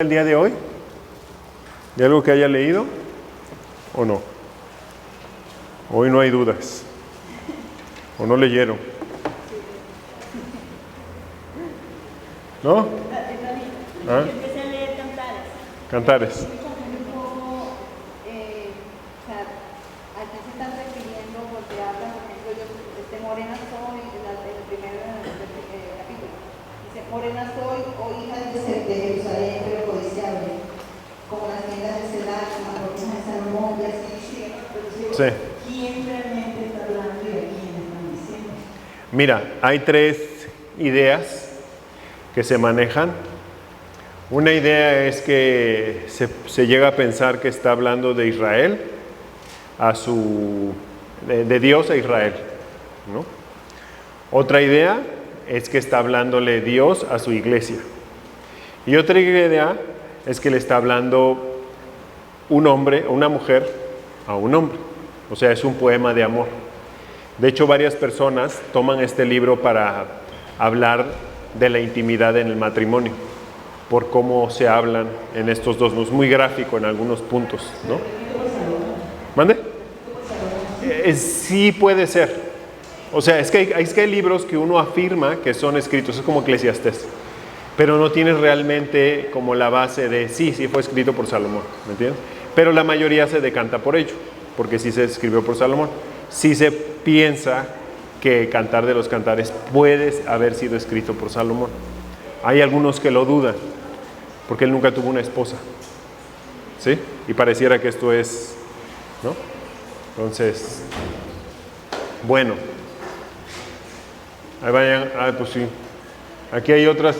El día de hoy, ¿de algo que haya leído o no? Hoy no hay dudas, o no leyeron, ¿no? ¿Ah? Empecé a leer Cantares. Cantares. Me confundí un poco, ¿a qué se están refiriendo? Porque hablan, por ejemplo, yo, morena soy, en el primer capítulo. Dice, morena soy, o hija de Jerusalén, pero codiciable, como las tiendas de Cedar, como las ropas de Salomón, y así sigue. Sí. ¿Quién realmente está hablando y a quién están diciendo? Mira, hay tres ideas que se manejan. Una idea es que se llega a pensar que está hablando de Israel, de Dios a Israel, ¿no? Otra idea es que está hablándole Dios a su iglesia. Y otra idea es que le está hablando un hombre o una mujer a un hombre. O sea, es un poema de amor. De hecho, varias personas toman este libro para hablar de la intimidad en el matrimonio, por cómo se hablan en estos dos. Es muy gráfico en algunos puntos, ¿no? ¿Mande? Sí puede ser. O sea, es que hay libros que uno afirma que son escritos, es como Eclesiastés, pero no tienes realmente como la base de sí fue escrito por Salomón, ¿me entiendes? Pero la mayoría se decanta por ello, porque sí se escribió por Salomón. Sí se piensa que Cantar de los Cantares puede haber sido escrito por Salomón. Hay algunos que lo dudan, porque él nunca tuvo una esposa, ¿sí? Y pareciera que esto es, ¿no? Entonces, bueno, ahí vayan, pues sí. Aquí hay otras,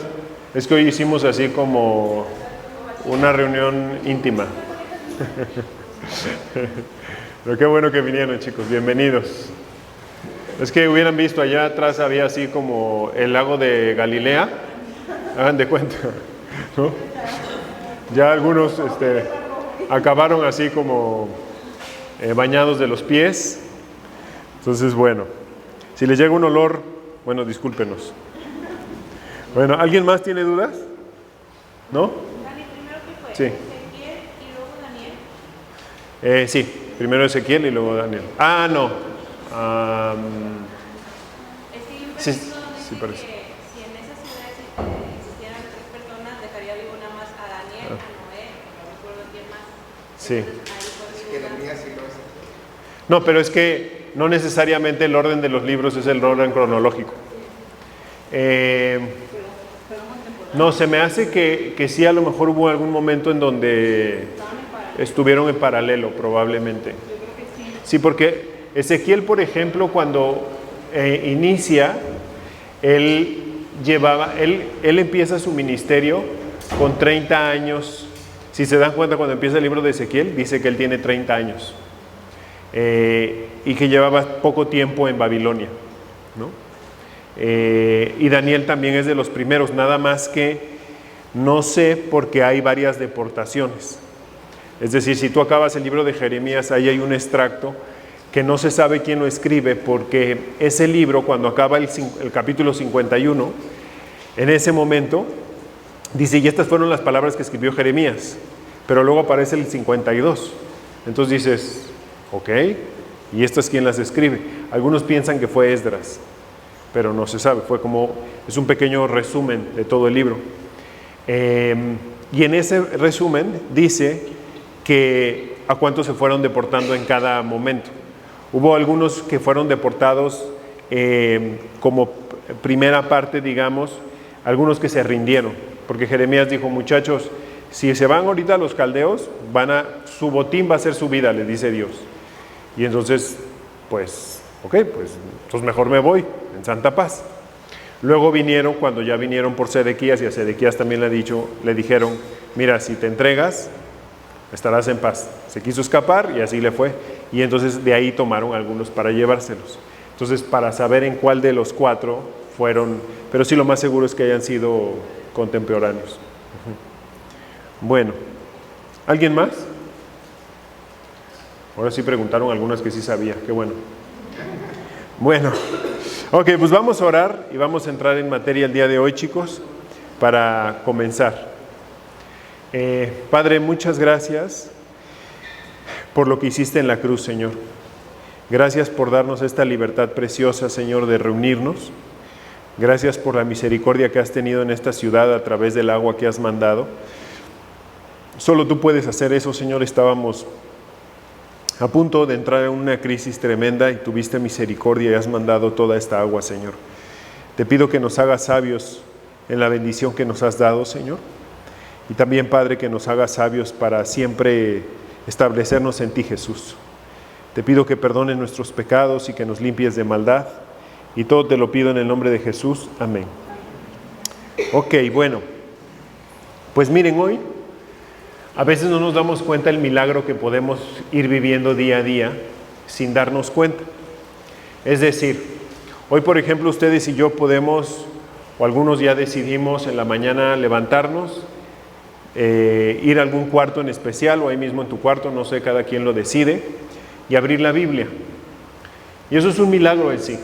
es que hoy hicimos así como una reunión íntima. Pero qué bueno que vinieron, chicos, bienvenidos. Es que hubieran visto allá atrás había así como el lago de Galilea, hagan de cuenta, ¿no? Ya algunos acabaron así como bañados de los pies. Entonces, bueno, si les llega un olor, bueno, discúlpenos. Bueno, ¿alguien más tiene dudas? ¿No? Dani, ¿primero qué fue? Sí. ¿Ezequiel y luego Daniel? Sí, primero Ezequiel y luego Daniel. Ah, no. Sí, sí parece. Que si en esa ciudad existieran tres personas, dejaría vivo nada más a Daniel, a Noé, no recuerdo quién más. Sí. Entonces, No, pero es que no necesariamente el orden de los libros es el orden cronológico. No, se me hace que sí, a lo mejor hubo algún momento en donde estuvieron en paralelo, probablemente. Sí, porque Ezequiel, por ejemplo, cuando inicia, él empieza su ministerio con 30 años. Si se dan cuenta, cuando empieza el libro de Ezequiel, dice que él tiene 30 años y que llevaba poco tiempo en Babilonia, ¿no? Y Daniel también es de los primeros, nada más que no sé porque hay varias deportaciones. Es decir, si tú acabas el libro de Jeremías, ahí hay un extracto que no se sabe quién lo escribe, porque ese libro, cuando acaba el capítulo 51, en ese momento dice, y estas fueron las palabras que escribió Jeremías, pero luego aparece el 52. Entonces dices, ok, ¿y estas quién las escribe? Algunos piensan que fue Esdras, pero no se sabe, es un pequeño resumen de todo el libro. Y en ese resumen dice que a cuántos se fueron deportando en cada momento. Hubo algunos que fueron deportados como primera parte, digamos, algunos que se rindieron, porque Jeremías dijo, muchachos, si se van ahorita los caldeos, su botín va a ser su vida, les dice Dios. Y entonces, pues, ok, pues entonces mejor me voy en santa paz. Luego vinieron, cuando ya vinieron por Sedequías, y a Sedequías también le dijeron, mira, si te entregas, estarás en paz. Se quiso escapar y así le fue. Y entonces de ahí tomaron algunos para llevárselos. Entonces, para saber en cuál de los cuatro fueron, pero sí lo más seguro es que hayan sido contemporáneos. Bueno, ¿alguien más? Ahora sí preguntaron algunas que sí sabía, qué bueno. Bueno, ok, pues vamos a orar y vamos a entrar en materia el día de hoy, chicos, para comenzar. Padre, muchas gracias por lo que hiciste en la cruz, Señor. Gracias por darnos esta libertad preciosa, Señor, de reunirnos. Gracias por la misericordia que has tenido en esta ciudad a través del agua que has mandado. Solo tú puedes hacer eso, Señor. Estábamos a punto de entrar en una crisis tremenda y tuviste misericordia y has mandado toda esta agua, Señor. Te pido que nos hagas sabios en la bendición que nos has dado, Señor. Y también, Padre, que nos hagas sabios para siempre establecernos en ti, Jesús. Te pido que perdones nuestros pecados y que nos limpies de maldad. Y todo te lo pido en el nombre de Jesús. Amén. Ok, bueno. Pues miren, hoy a veces no nos damos cuenta del milagro que podemos ir viviendo día a día sin darnos cuenta. Es decir, hoy por ejemplo ustedes y yo podemos, o algunos ya decidimos en la mañana levantarnos, ir a algún cuarto en especial o ahí mismo en tu cuarto, no sé, cada quien lo decide, y abrir la Biblia. Y eso es un milagro en sí,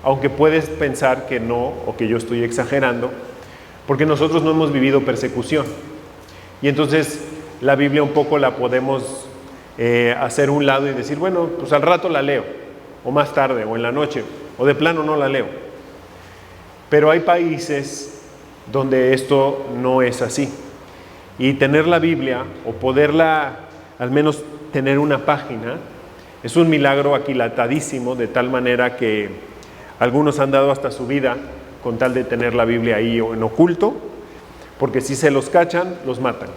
aunque puedes pensar que no, o que yo estoy exagerando, porque nosotros no hemos vivido persecución. Y entonces la Biblia un poco la podemos hacer a un lado y decir, bueno, pues al rato la leo, o más tarde, o en la noche, o de plano no la leo. Pero hay países donde esto no es así. Y tener la Biblia, o poderla al menos tener una página, es un milagro aquilatadísimo, de tal manera que algunos han dado hasta su vida con tal de tener la Biblia ahí o en oculto, porque si se los cachan, los matan.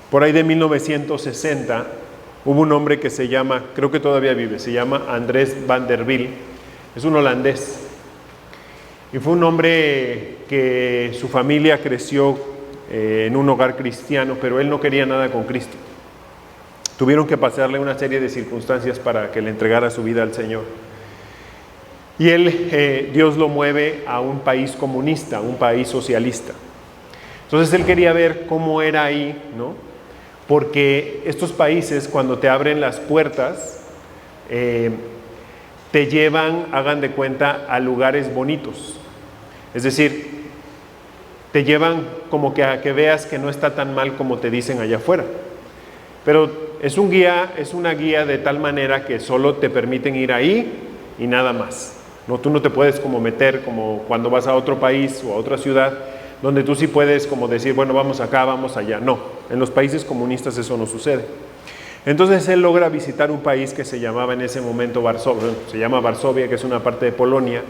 Por ahí de 1960 hubo un hombre que se llama, creo que todavía vive, se llama Andrés van der Wiel, es un holandés. Y fue un hombre que su familia creció en un hogar cristiano, pero él no quería nada con Cristo. Tuvieron que pasarle una serie de circunstancias para que le entregara su vida al Señor. Y él, Dios lo mueve a un país comunista, un país socialista. Entonces él quería ver cómo era ahí, ¿no? Porque estos países, cuando te abren las puertas, te llevan, hagan de cuenta, a lugares bonitos. Es decir, te llevan como que a que veas que no está tan mal como te dicen allá afuera. Pero es una guía de tal manera que solo te permiten ir ahí y nada más. No, tú no te puedes como meter como cuando vas a otro país o a otra ciudad, donde tú sí puedes como decir, bueno, vamos acá, vamos allá. No, en los países comunistas eso no sucede. Entonces él logra visitar un país que se llamaba en ese momento Varsovia, se llama Varsovia, que es una parte de Polonia,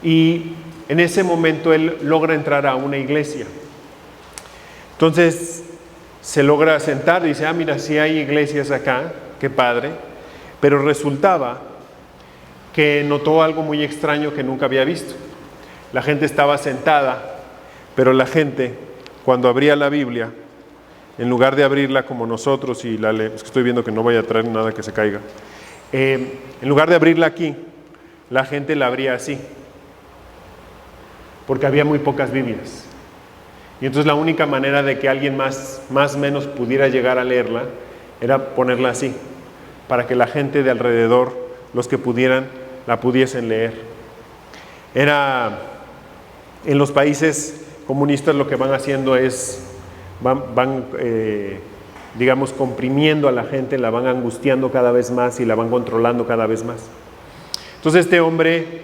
y en ese momento él logra entrar a una iglesia. Entonces se logra sentar y dice, mira, sí hay iglesias acá, qué padre, pero resultaba que notó algo muy extraño que nunca había visto. La gente estaba sentada, pero la gente, cuando abría la Biblia, en lugar de abrirla como nosotros y la leemos, es que estoy viendo que no vaya a traer nada que se caiga, en lugar de abrirla aquí, la gente la abría así, porque había muy pocas Biblias. Y entonces la única manera de que alguien más o menos pudiera llegar a leerla era ponerla así, para que la gente de alrededor, los que pudieran, la pudiesen leer. En los países comunistas lo que van haciendo es, digamos, comprimiendo a la gente, la van angustiando cada vez más y la van controlando cada vez más. Entonces este hombre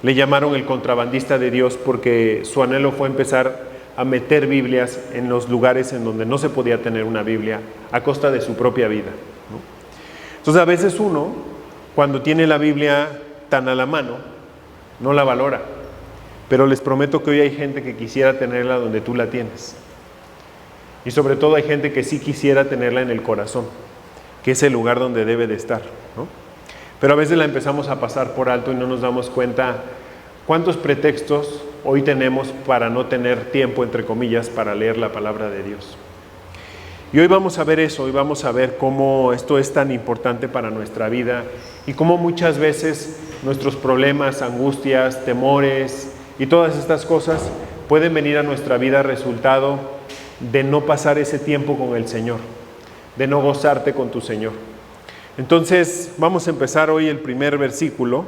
le llamaron el contrabandista de Dios porque su anhelo fue empezar a meter Biblias en los lugares en donde no se podía tener una Biblia a costa de su propia vida, ¿no? Entonces a veces uno, cuando tiene la Biblia tan a la mano, no la valora. Pero les prometo que hoy hay gente que quisiera tenerla donde tú la tienes. Y sobre todo hay gente que sí quisiera tenerla en el corazón, que es el lugar donde debe de estar, ¿no? Pero a veces la empezamos a pasar por alto y no nos damos cuenta cuántos pretextos hoy tenemos para no tener tiempo, entre comillas, para leer la palabra de Dios. Y hoy vamos a ver eso, hoy vamos a ver cómo esto es tan importante para nuestra vida y cómo muchas veces nuestros problemas, angustias, temores y todas estas cosas pueden venir a nuestra vida resultado de no pasar ese tiempo con el Señor, de no gozarte con tu Señor. Entonces vamos a empezar hoy el primer versículo,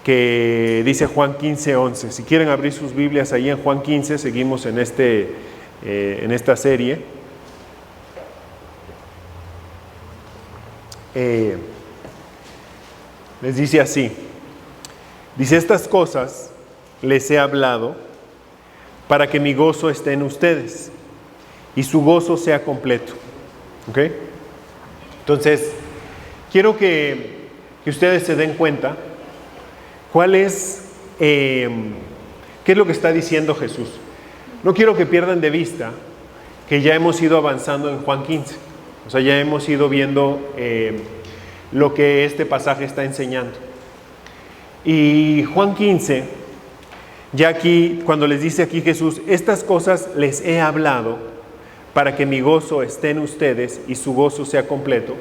que dice Juan 15:11. Si quieren abrir sus Biblias ahí en Juan 15, seguimos en esta serie. Les dice así, dice: estas cosas les he hablado para que mi gozo esté en ustedes y su gozo sea completo. ¿Ok? Entonces, quiero que ustedes se den cuenta cuál es, qué es lo que está diciendo Jesús. No quiero que pierdan de vista que ya hemos ido avanzando en Juan 15. O sea, ya hemos ido viendo lo que este pasaje está enseñando. Y Juan 15, ya aquí, cuando les dice aquí Jesús, estas cosas les he hablado para que mi gozo esté en ustedes y su gozo sea completo,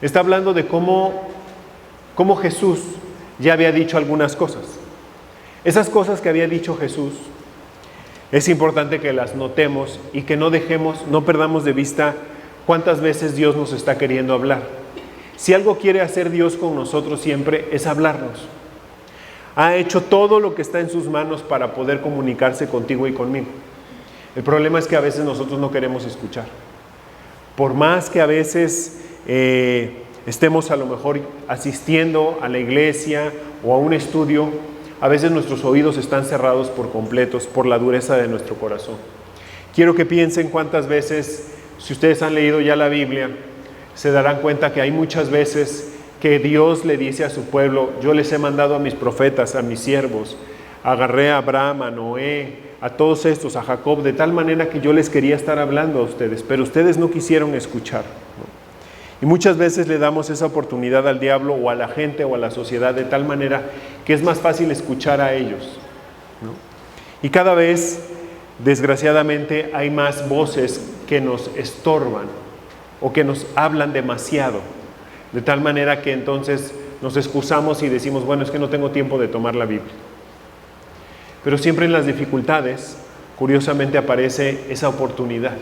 está hablando de cómo Jesús ya había dicho algunas cosas. Esas cosas que había dicho Jesús, es importante que las notemos y que no perdamos de vista cuántas veces Dios nos está queriendo hablar. Si algo quiere hacer Dios con nosotros siempre es hablarnos. Ha hecho todo lo que está en sus manos para poder comunicarse contigo y conmigo. El problema es que a veces nosotros no queremos escuchar. Por más que a veces estemos a lo mejor asistiendo a la iglesia o a un estudio, a veces nuestros oídos están cerrados por completos por la dureza de nuestro corazón. Quiero que piensen cuántas veces, si ustedes han leído ya la Biblia, se darán cuenta que hay muchas veces que Dios le dice a su pueblo: yo les he mandado a mis profetas, a mis siervos, agarré a Abraham, a Noé, a todos estos, a Jacob, de tal manera que yo les quería estar hablando a ustedes, pero ustedes no quisieron escuchar, ¿no? Y muchas veces le damos esa oportunidad al diablo o a la gente o a la sociedad de tal manera que es más fácil escuchar a ellos, ¿no? Y cada vez, desgraciadamente, hay más voces que nos estorban o que nos hablan demasiado, de tal manera que entonces nos excusamos y decimos: bueno, es que no tengo tiempo de tomar la Biblia. Pero siempre en las dificultades, curiosamente, aparece esa oportunidad.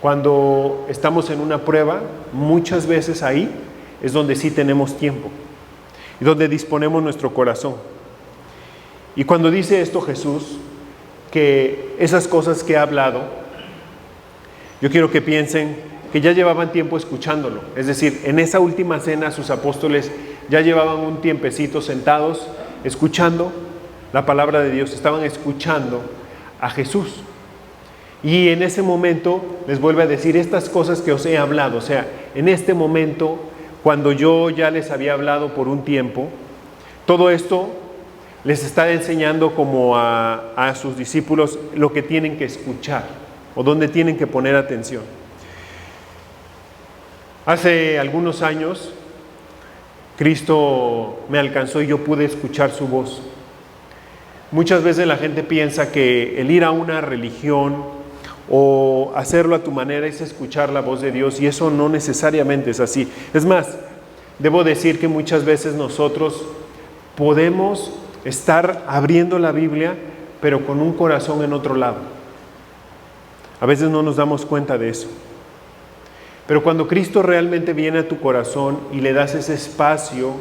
Cuando estamos en una prueba, muchas veces ahí es donde sí tenemos tiempo y donde disponemos nuestro corazón. Y cuando dice esto Jesús, que esas cosas que ha hablado, yo quiero que piensen que ya llevaban tiempo escuchándolo. Es decir, en esa última cena sus apóstoles ya llevaban un tiempecito sentados escuchando la palabra de Dios, estaban escuchando a Jesús. Y en ese momento les vuelve a decir estas cosas que os he hablado. O sea, en este momento, cuando yo ya les había hablado por un tiempo, todo esto les está enseñando como a sus discípulos lo que tienen que escuchar o dónde tienen que poner atención. Hace algunos años, Cristo me alcanzó y yo pude escuchar su voz. Muchas veces la gente piensa que el ir a una religión o hacerlo a tu manera es escuchar la voz de Dios, y eso no necesariamente es así. Es más, debo decir que muchas veces nosotros podemos estar abriendo la Biblia, pero con un corazón en otro lado. A veces no nos damos cuenta de eso. Pero cuando Cristo realmente viene a tu corazón y le das ese espacio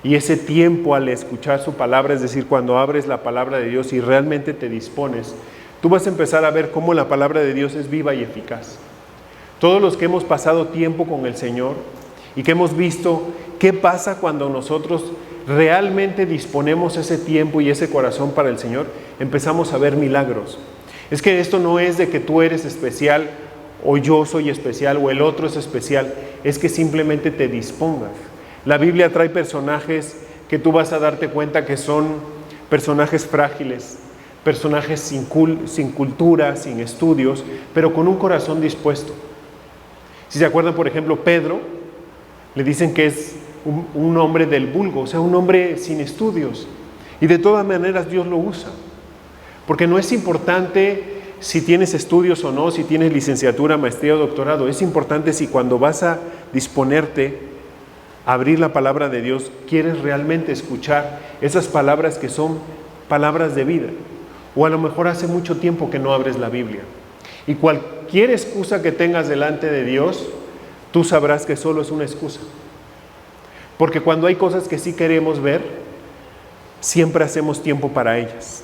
y ese tiempo al escuchar su palabra, es decir, cuando abres la palabra de Dios y realmente te dispones, tú vas a empezar a ver cómo la palabra de Dios es viva y eficaz. Todos los que hemos pasado tiempo con el Señor y que hemos visto qué pasa cuando nosotros realmente disponemos ese tiempo y ese corazón para el Señor, empezamos a ver milagros. Es que esto no es de que tú eres especial o yo soy especial o el otro es especial, es que simplemente te dispongas. La Biblia trae personajes que tú vas a darte cuenta que son personajes frágiles, personajes sin cultura, sin estudios, pero con un corazón dispuesto. Si se acuerdan, por ejemplo, Pedro, le dicen que es un hombre del vulgo, o sea, un hombre sin estudios, y de todas maneras Dios lo usa, porque no es importante si tienes estudios o no, si tienes licenciatura, maestría o doctorado, es importante si cuando vas a disponerte a abrir la palabra de Dios, quieres realmente escuchar esas palabras que son palabras de vida. O a lo mejor hace mucho tiempo que no abres la Biblia. Y cualquier excusa que tengas delante de Dios, tú sabrás que solo es una excusa. Porque cuando hay cosas que sí queremos ver, siempre hacemos tiempo para ellas.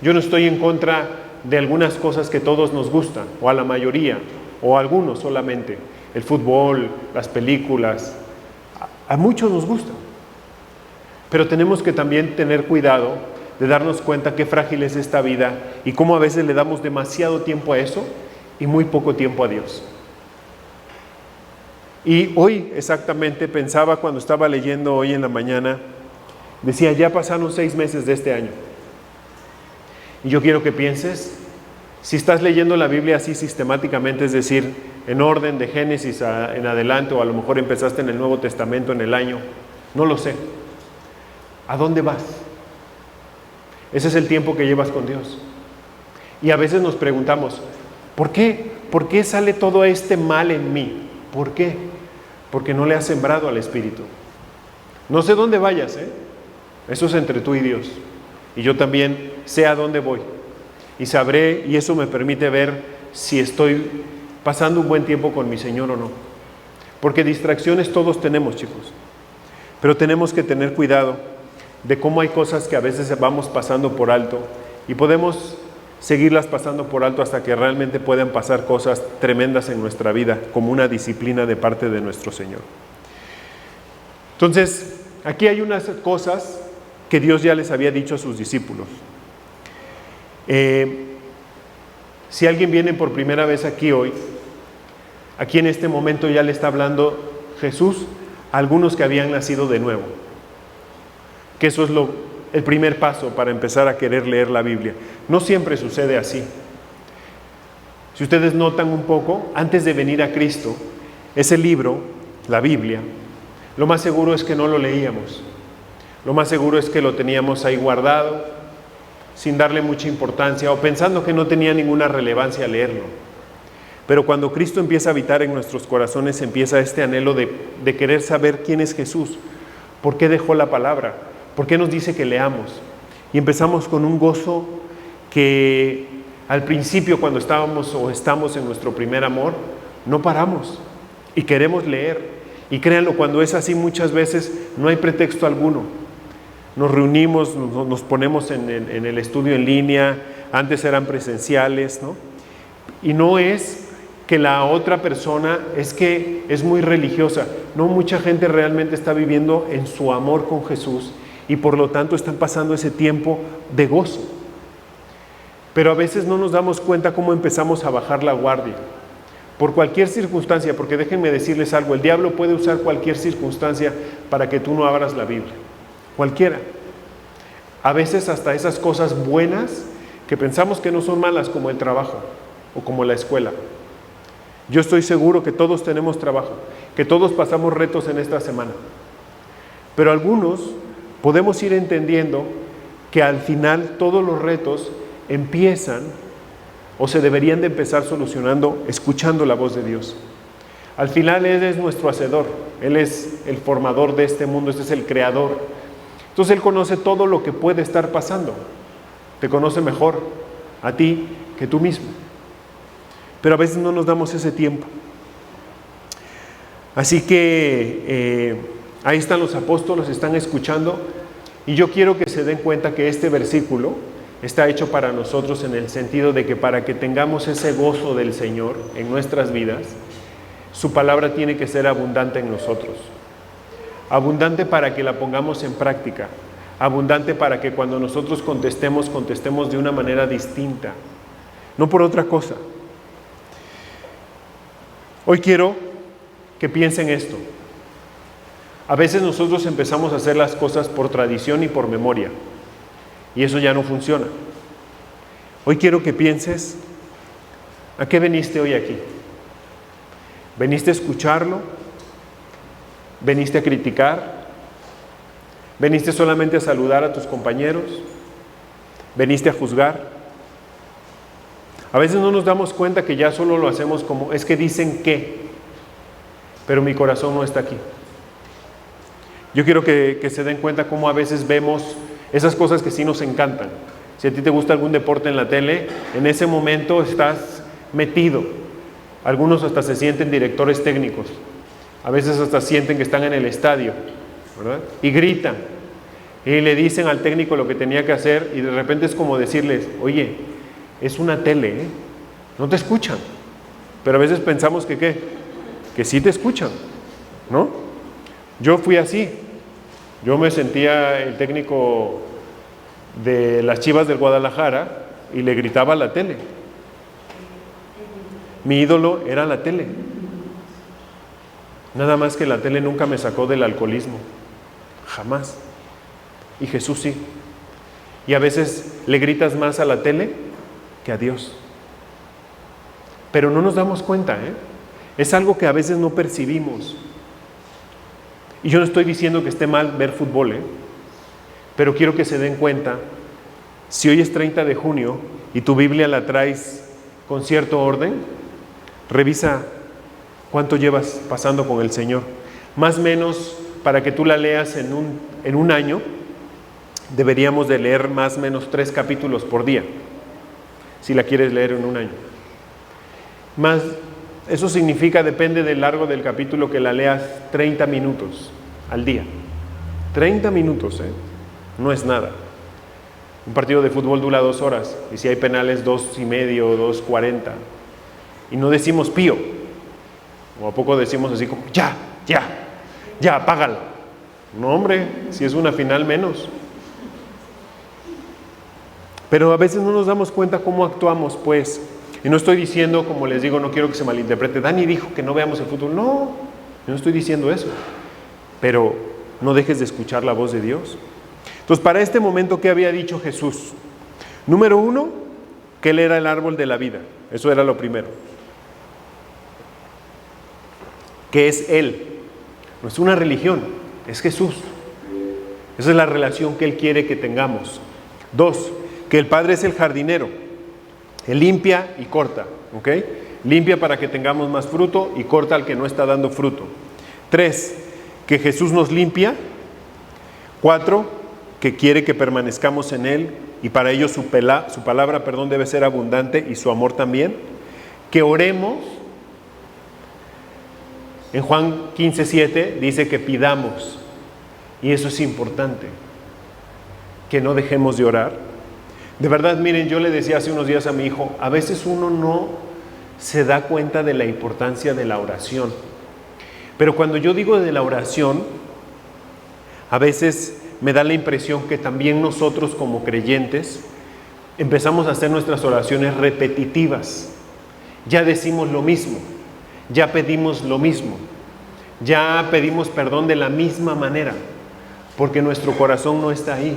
Yo no estoy en contra de algunas cosas que todos nos gustan, o a la mayoría, o a algunos solamente. El fútbol, las películas, a muchos nos gustan. Pero tenemos que también tener cuidado de darnos cuenta qué frágil es esta vida y cómo a veces le damos demasiado tiempo a eso y muy poco tiempo a Dios. Y hoy exactamente pensaba cuando estaba leyendo hoy en la mañana, decía, ya pasaron 6 meses de este año. Y yo quiero que pienses, si estás leyendo la Biblia así sistemáticamente, es decir, en orden de Génesis en adelante, o a lo mejor empezaste en el Nuevo Testamento en el año, no lo sé. ¿A dónde vas? Ese es el tiempo que llevas con Dios. Y a veces nos preguntamos, ¿por qué? ¿Por qué sale todo este mal en mí? ¿Por qué? Porque no le has sembrado al Espíritu. No sé dónde vayas, eso es entre tú y Dios. Y yo también sé a dónde voy. Y sabré, y eso me permite ver si estoy pasando un buen tiempo con mi Señor o no. Porque distracciones todos tenemos, chicos. Pero tenemos que tener cuidado de cómo hay cosas que a veces vamos pasando por alto y podemos seguirlas pasando por alto hasta que realmente puedan pasar cosas tremendas en nuestra vida, como una disciplina de parte de nuestro Señor. Entonces, aquí hay unas cosas que Dios ya les había dicho a sus discípulos. Si alguien viene por primera vez aquí hoy, aquí en este momento ya le está hablando Jesús a algunos que habían nacido de nuevo. Que eso es el primer paso para empezar a querer leer la Biblia. No siempre sucede así. Si ustedes notan un poco, antes de venir a Cristo, ese libro, la Biblia, lo más seguro es que no lo leíamos. Lo más seguro es que lo teníamos ahí guardado, sin darle mucha importancia, o pensando que no tenía ninguna relevancia leerlo. Pero cuando Cristo empieza a habitar en nuestros corazones, empieza este anhelo de querer saber quién es Jesús, por qué dejó la palabra, por qué nos dice que leamos. Y empezamos con un gozo que al principio, cuando estamos en nuestro primer amor, no paramos y queremos leer. Y créanlo, cuando es así muchas veces no hay pretexto alguno. Nos reunimos, nos ponemos en el estudio en línea, antes eran presenciales, ¿no? Y no es que la otra persona es que es muy religiosa. No, mucha gente realmente está viviendo en su amor con Jesús y por lo tanto están pasando ese tiempo de gozo. Pero a veces no nos damos cuenta cómo empezamos a bajar la guardia. Por cualquier circunstancia, porque déjenme decirles algo, el diablo puede usar cualquier circunstancia para que tú no abras la Biblia. Cualquiera. A veces hasta esas cosas buenas que pensamos que no son malas, como el trabajo o como la escuela. Yo estoy seguro que todos tenemos trabajo, que todos pasamos retos en esta semana. Pero algunos podemos ir entendiendo que al final todos los retos empiezan o se deberían de empezar solucionando escuchando la voz de Dios. Al final Él es nuestro hacedor, Él es el formador de este mundo, este es el creador. Entonces Él conoce todo lo que puede estar pasando. Te conoce mejor a ti que tú mismo. Pero a veces no nos damos ese tiempo. Así que ahí están los apóstoles, están escuchando. Y yo quiero que se den cuenta que este versículo está hecho para nosotros en el sentido de que para que tengamos ese gozo del Señor en nuestras vidas, su palabra tiene que ser abundante en nosotros. Abundante para que la pongamos en práctica. Abundante para que cuando nosotros contestemos de una manera distinta. No por otra cosa. Hoy quiero que piensen esto. A veces nosotros empezamos a hacer las cosas por tradición y por memoria. Y eso ya no funciona. Hoy quiero que pienses, ¿a qué veniste hoy aquí? ¿Veniste a escucharlo? ¿Veniste a criticar? ¿Veniste solamente a saludar a tus compañeros? ¿Veniste a juzgar? A veces no nos damos cuenta que ya solo lo hacemos como, es que dicen que, pero mi corazón no está aquí. Yo quiero que se den cuenta cómo a veces vemos esas cosas que sí nos encantan. Si a ti te gusta algún deporte en la tele, en ese momento estás metido. Algunos hasta se sienten directores técnicos. A veces hasta sienten que están en el estadio, ¿verdad? Y gritan. y le dicen al técnico lo que tenía que hacer y de repente es como decirles, oye, es una tele, ¿eh? No te escuchan. Pero a veces pensamos que ¿qué? Que sí te escuchan, ¿no? Yo fui así. Yo me sentía el técnico de las Chivas del Guadalajara y le gritaba a la tele. Mi ídolo era la tele. Nada más que la tele nunca me sacó del alcoholismo. Jamás. Y Jesús sí. Y a veces le gritas más a la tele que a Dios. Pero no nos damos cuenta, ¿eh? Es algo que a veces no percibimos. Y yo no estoy diciendo que esté mal ver fútbol, ¿eh? Pero quiero que se den cuenta, si hoy es 30 de junio y tu Biblia la traes con cierto orden, revisa cuánto llevas pasando con el Señor. Más o menos, para que tú la leas en un año, deberíamos de leer más o menos 3 capítulos por día, si la quieres leer en un año. Más, eso significa, depende del largo del capítulo, que la leas 30 minutos al día. 30 minutos, ¿eh? No es nada. Un partido de fútbol dura 2 horas, y si hay penales, 2:30, 2:40. Y no decimos pío, o a poco decimos así como, ya, apágala. No, hombre, si es una final menos. Pero a veces no nos damos cuenta cómo actuamos, pues. Y no estoy diciendo, como les digo, no quiero que se malinterprete, Dani dijo que no veamos el fútbol. No, yo no estoy diciendo eso. Pero no dejes de escuchar la voz de Dios. Entonces, para este momento, ¿qué había dicho Jesús? Número 1, que Él era el árbol de la vida. Eso era lo primero. Que es Él. No es una religión, es Jesús. Esa es la relación que Él quiere que tengamos. 2, que el Padre es el jardinero. Él limpia y corta, ¿ok? Limpia para que tengamos más fruto y corta al que no está dando fruto. 3, que Jesús nos limpia. 4, que quiere que permanezcamos en Él y para ello su palabra, debe ser abundante y su amor también. Que oremos. En Juan 15:7 dice que pidamos, y eso es importante, que no dejemos de orar. De verdad, miren, yo le decía hace unos días a mi hijo, a veces uno no se da cuenta de la importancia de la oración. Pero cuando yo digo de la oración, a veces me da la impresión que también nosotros como creyentes empezamos a hacer nuestras oraciones repetitivas. Ya decimos lo mismo, ya pedimos lo mismo, ya pedimos perdón de la misma manera, porque nuestro corazón no está ahí.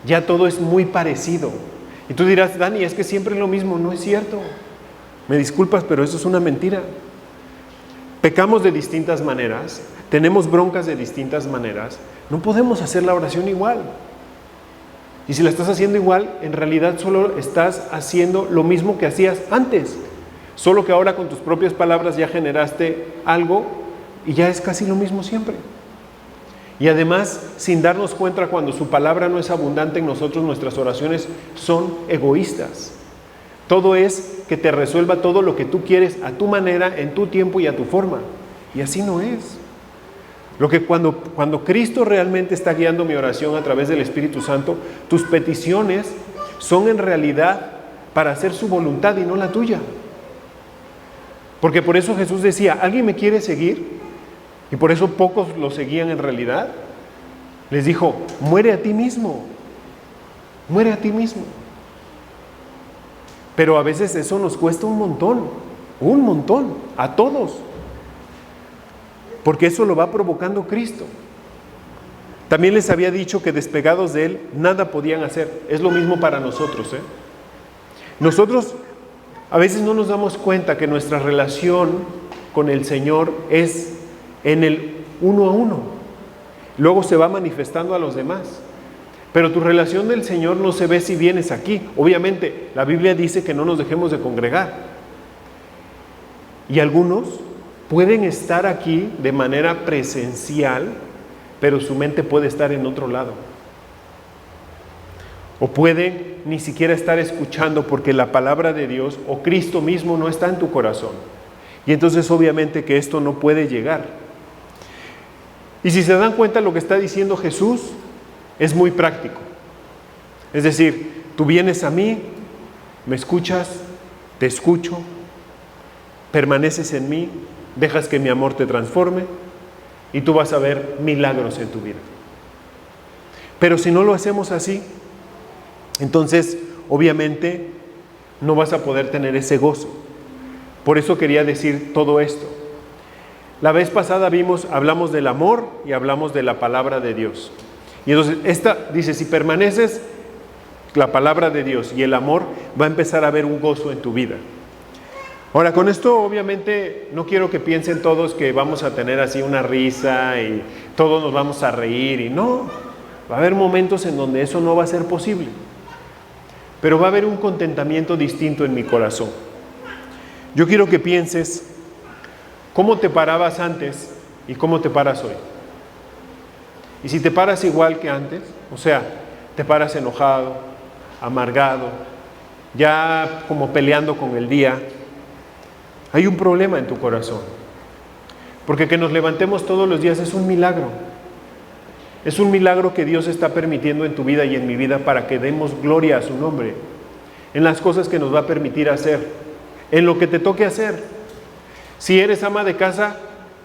Ya todo es muy parecido. Y tú dirás, Dani, es que siempre es lo mismo. No es cierto. Me disculpas, pero eso es una mentira. Pecamos de distintas maneras, tenemos broncas de distintas maneras. No podemos hacer la oración igual. Y si la estás haciendo igual, en realidad solo estás haciendo lo mismo que hacías antes. Solo que ahora con tus propias palabras ya generaste algo y ya es casi lo mismo siempre. Y además, sin darnos cuenta, cuando su palabra no es abundante en nosotros, nuestras oraciones son egoístas. Todo es que te resuelva todo lo que tú quieres a tu manera, en tu tiempo y a tu forma. Y así no es. Lo que cuando Cristo realmente está guiando mi oración a través del Espíritu Santo, tus peticiones son en realidad para hacer su voluntad y no la tuya. Porque por eso Jesús decía, ¿alguien me quiere seguir? Y por eso pocos lo seguían en realidad. Les dijo, muere a ti mismo. Muere a ti mismo. Pero a veces eso nos cuesta un montón, a todos. Porque eso lo va provocando Cristo. También les había dicho que despegados de Él, nada podían hacer. Es lo mismo para nosotros, ¿eh? Nosotros a veces no nos damos cuenta que nuestra relación con el Señor es en el 1 a 1. Luego se va manifestando a los demás. Pero tu relación del Señor no se ve si vienes aquí. Obviamente, la Biblia dice que no nos dejemos de congregar. Y algunos pueden estar aquí de manera presencial, pero su mente puede estar en otro lado. O pueden ni siquiera estar escuchando porque la palabra de Dios o Cristo mismo no está en tu corazón. Y entonces obviamente que esto no puede llegar. Y si se dan cuenta lo que está diciendo Jesús, es muy práctico. Es decir, tú vienes a mí, me escuchas, te escucho, permaneces en mí, dejas que mi amor te transforme y tú vas a ver milagros en tu vida. Pero si no lo hacemos así, entonces obviamente no vas a poder tener ese gozo. Por eso quería decir todo esto. La vez pasada hablamos del amor y hablamos de la palabra de Dios. Y entonces esta dice, si permaneces la palabra de Dios y el amor, va a empezar a haber un gozo en tu vida. Ahora, con esto obviamente no quiero que piensen todos que vamos a tener así una risa y todos nos vamos a reír y no. Va a haber momentos en donde eso no va a ser posible. Pero va a haber un contentamiento distinto en mi corazón. Yo quiero que pienses cómo te parabas antes y cómo te paras hoy. Y si te paras igual que antes, o sea, te paras enojado, amargado, ya como peleando con el día, hay un problema en tu corazón. Porque que nos levantemos todos los días es un milagro. Es un milagro que Dios está permitiendo en tu vida y en mi vida para que demos gloria a su nombre, en las cosas que nos va a permitir hacer, en lo que te toque hacer. Si eres ama de casa,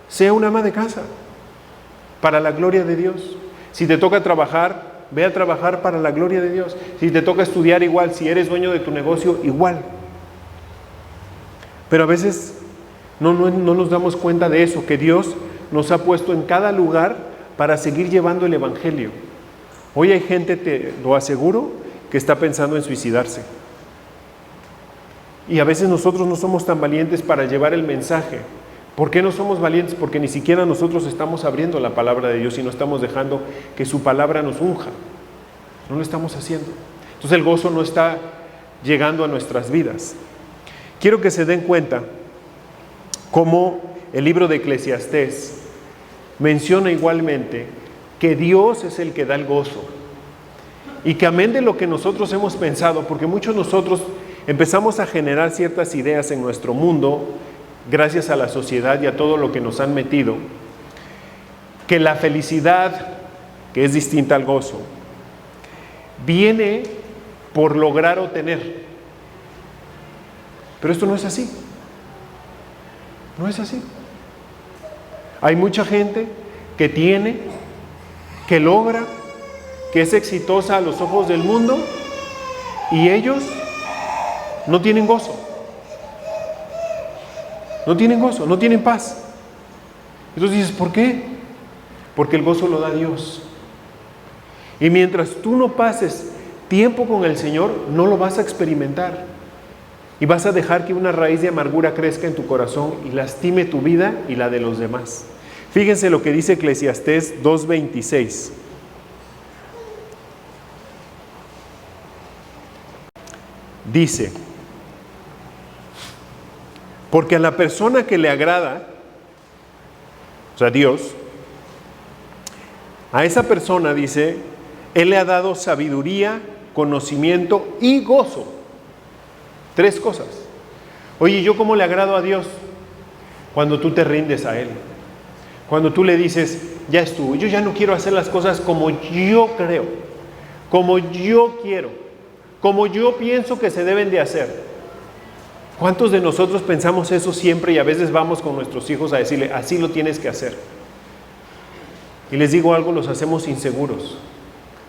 sea una ama de casa, para la gloria de Dios. Si te toca trabajar, ve a trabajar para la gloria de Dios. Si te toca estudiar, igual. Si eres dueño de tu negocio, igual. Pero a veces no nos damos cuenta de eso, que Dios nos ha puesto en cada lugar para seguir llevando el evangelio. Hoy hay gente, te lo aseguro, que está pensando en suicidarse. Y a veces nosotros no somos tan valientes para llevar el mensaje. ¿Por qué no somos valientes? Porque ni siquiera nosotros estamos abriendo la palabra de Dios y no estamos dejando que su palabra nos unja. No lo estamos haciendo. Entonces el gozo no está llegando a nuestras vidas. Quiero que se den cuenta cómo el libro de Eclesiastés menciona igualmente que Dios es el que da el gozo. Y que amén de lo que nosotros hemos pensado, porque muchos de nosotros empezamos a generar ciertas ideas en nuestro mundo, gracias a la sociedad y a todo lo que nos han metido, que la felicidad, que es distinta al gozo, viene por lograr o tener. Pero esto no es así. No es así. Hay mucha gente que tiene, que logra, que es exitosa a los ojos del mundo y ellos no tienen gozo. No tienen gozo, no tienen paz. Entonces dices, ¿por qué? Porque el gozo lo da Dios. Y mientras tú no pases tiempo con el Señor, no lo vas a experimentar. Y vas a dejar que una raíz de amargura crezca en tu corazón y lastime tu vida y la de los demás. Fíjense lo que dice Eclesiastés 2:26. Dice, porque a la persona que le agrada, o sea, Dios, a esa persona, dice, Él le ha dado sabiduría, conocimiento y gozo. 3 cosas. Oye, ¿yo cómo le agrado a Dios? Cuando tú te rindes a Él. Cuando tú le dices, ya estuvo, yo ya no quiero hacer las cosas como yo creo, como yo quiero, como yo pienso que se deben de hacer. ¿Cuántos de nosotros pensamos eso siempre y a veces vamos con nuestros hijos a decirle, así lo tienes que hacer? Y les digo algo, los hacemos inseguros.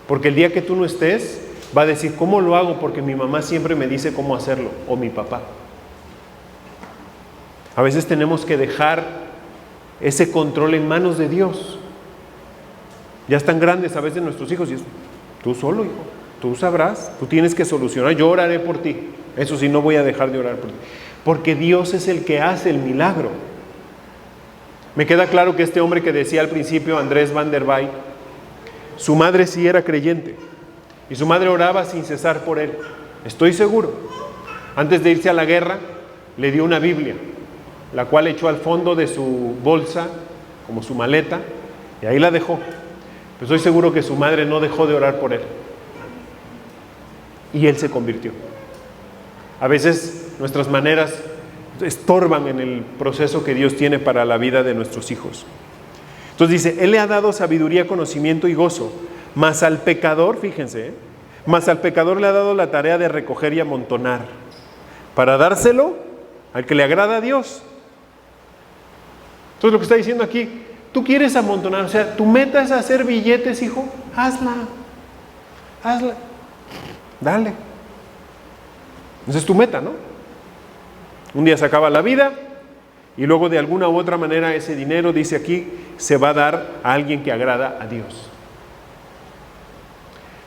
Porque el día que tú no estés, va a decir, ¿cómo lo hago? Porque mi mamá siempre me dice cómo hacerlo, o mi papá. A veces tenemos que dejar ese control en manos de Dios. Ya están grandes a veces nuestros hijos y es, tú solo, hijo, tú sabrás, tú tienes que solucionar, yo oraré por ti. Eso sí, no voy a dejar de orar por ti. Porque Dios es el que hace el milagro. Me queda claro que este hombre que decía al principio, Andrés Van der Bay, su madre sí era creyente. Y su madre oraba sin cesar por él. Estoy seguro. Antes de irse a la guerra, le dio una Biblia, la cual echó al fondo de su bolsa, como su maleta, y ahí la dejó. Pero estoy seguro que su madre no dejó de orar por él. Y él se convirtió. A veces nuestras maneras estorban en el proceso que Dios tiene para la vida de nuestros hijos. Entonces dice, Él le ha dado sabiduría, conocimiento y gozo Mas al pecador, fíjense, mas al pecador le ha dado la tarea de recoger y amontonar, para dárselo al que le agrada a Dios. Entonces lo que está diciendo aquí, tú quieres amontonar, o sea, tu meta es hacer billetes, hijo, hazla, dale. Esa es tu meta, ¿no? Un día se acaba la vida y luego de alguna u otra manera ese dinero, dice aquí, se va a dar a alguien que agrada a Dios.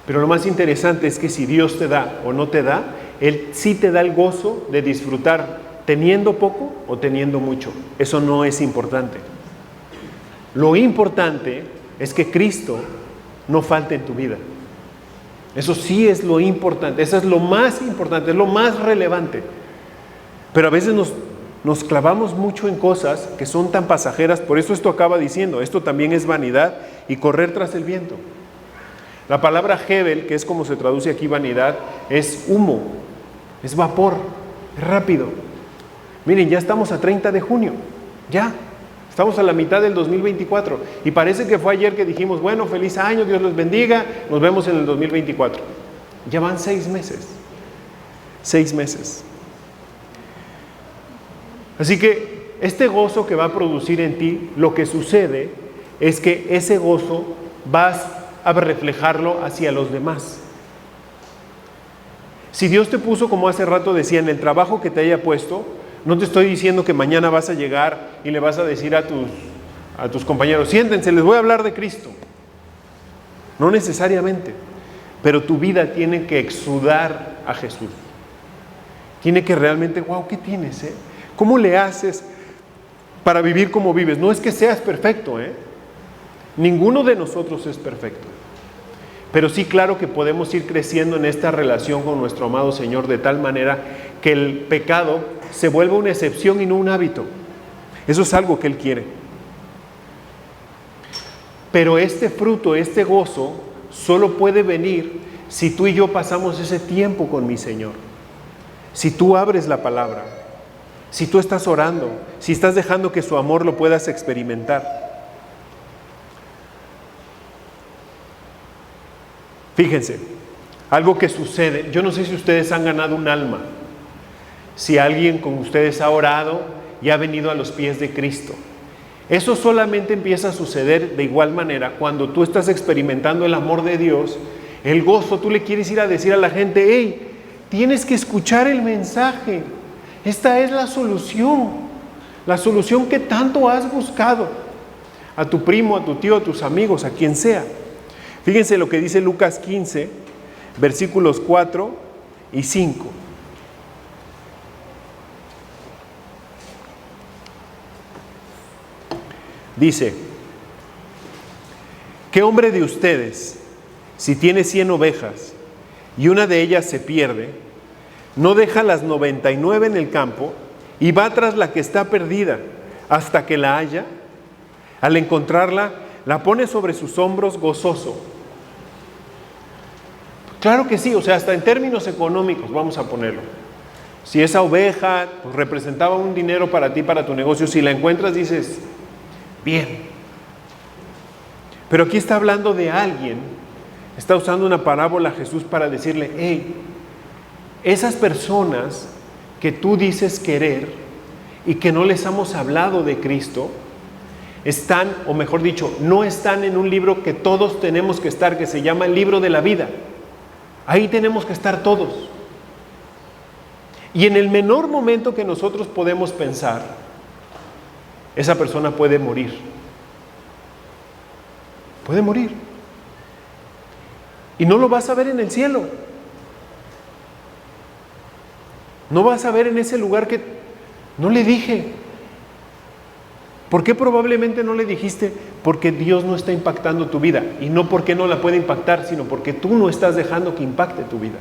Pero lo más interesante es que si Dios te da o no te da, Él sí te da el gozo de disfrutar teniendo poco o teniendo mucho. Eso no es importante. Lo importante es que Cristo no falte en tu vida. Eso sí es lo importante, eso es lo más importante, es lo más relevante. Pero a veces nos clavamos mucho en cosas que son tan pasajeras, por eso esto acaba diciendo, esto también es vanidad y correr tras el viento. La palabra Hebel, que es como se traduce aquí vanidad, es humo, es vapor, es rápido. Miren, ya estamos a 30 de junio, ya. Estamos a la mitad del 2024 y parece que fue ayer que dijimos, bueno, feliz año, Dios los bendiga, nos vemos en el 2024. Ya van 6 meses. 6 meses. Así que este gozo que va a producir en ti, lo que sucede es que ese gozo vas a reflejarlo hacia los demás. Si Dios te puso, como hace rato decía, en el trabajo que te haya puesto, no te estoy diciendo que mañana vas a llegar y le vas a decir a tus compañeros, siéntense, les voy a hablar de Cristo. No necesariamente, pero tu vida tiene que exudar a Jesús. Tiene que realmente, wow, ¿qué tienes? ¿Cómo le haces para vivir como vives? No es que seas perfecto, ninguno de nosotros es perfecto. Pero sí, claro que podemos ir creciendo en esta relación con nuestro amado Señor de tal manera que el pecado se vuelva una excepción y no un hábito. Eso es algo que Él quiere. Pero este fruto, este gozo, solo puede venir si tú y yo pasamos ese tiempo con mi Señor. Si tú abres la palabra, si tú estás orando, si estás dejando que su amor lo puedas experimentar. Fíjense, algo que sucede, yo no sé si ustedes han ganado un alma, si alguien con ustedes ha orado y ha venido a los pies de Cristo. Eso solamente empieza a suceder de igual manera cuando tú estás experimentando el amor de Dios, el gozo, tú le quieres ir a decir a la gente, hey, tienes que escuchar el mensaje, esta es la solución que tanto has buscado, a tu primo, a tu tío, a tus amigos, a quien sea. Fíjense lo que dice Lucas 15, versículos 4 y 5. Dice, ¿qué hombre de ustedes, si tiene 100 ovejas y una de ellas se pierde, no deja las 99 en el campo y va tras la que está perdida hasta que la haya? Al encontrarla, la pone sobre sus hombros gozoso. Claro que sí, o sea, hasta en términos económicos, vamos a ponerlo. Si esa oveja pues, representaba un dinero para ti, para tu negocio, si la encuentras dices, bien. Pero aquí está hablando de alguien, está usando una parábola Jesús para decirle, hey, esas personas que tú dices querer y que no les hemos hablado de Cristo, están, o mejor dicho, no están en un libro que todos tenemos que estar, que se llama el libro de la vida. Ahí tenemos que estar todos. Y en el menor momento que nosotros podemos pensar, esa persona puede morir. Puede morir. Y no lo vas a ver en el cielo. No vas a ver en ese lugar que no le dije. ¿Por qué probablemente no le dijiste? Porque Dios no está impactando tu vida. Y no porque no la puede impactar, sino porque tú no estás dejando que impacte tu vida.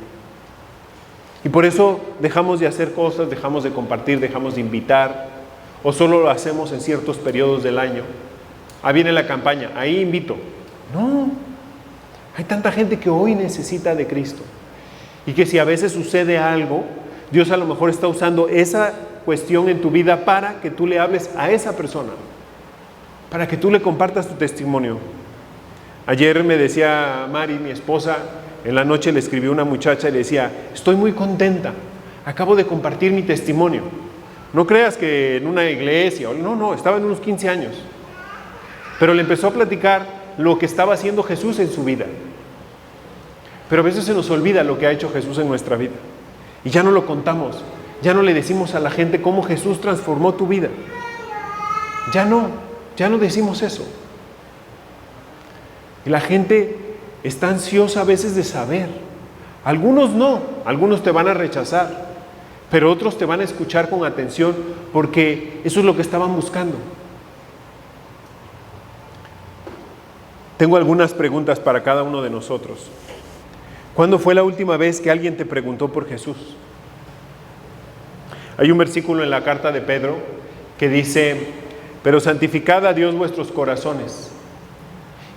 Y por eso dejamos de hacer cosas, dejamos de compartir, dejamos de invitar, o solo lo hacemos en ciertos periodos del año. Viene la campaña, ahí invito. No, hay tanta gente que hoy necesita de Cristo. Y que si a veces sucede algo, Dios a lo mejor está usando esa cuestión en tu vida para que tú le hables a esa persona, para que tú le compartas tu testimonio. Ayer me decía Mari, mi esposa, en la noche le escribió una muchacha y le decía, estoy muy contenta, acabo de compartir mi testimonio. No creas que en una iglesia, no, estaba en unos 15 años. Pero le empezó a platicar lo que estaba haciendo Jesús en su vida. Pero a veces se nos olvida lo que ha hecho Jesús en nuestra vida. Y ya no lo contamos, ya no le decimos a la gente cómo Jesús transformó tu vida. Ya no decimos eso. Y la gente está ansiosa a veces de saber. Algunos no, algunos te van a rechazar, pero otros te van a escuchar con atención porque eso es lo que estaban buscando. Tengo algunas preguntas para cada uno de nosotros. ¿Cuándo fue la última vez que alguien te preguntó por Jesús? Hay un versículo en la carta de Pedro que dice, pero santificad a Dios vuestros corazones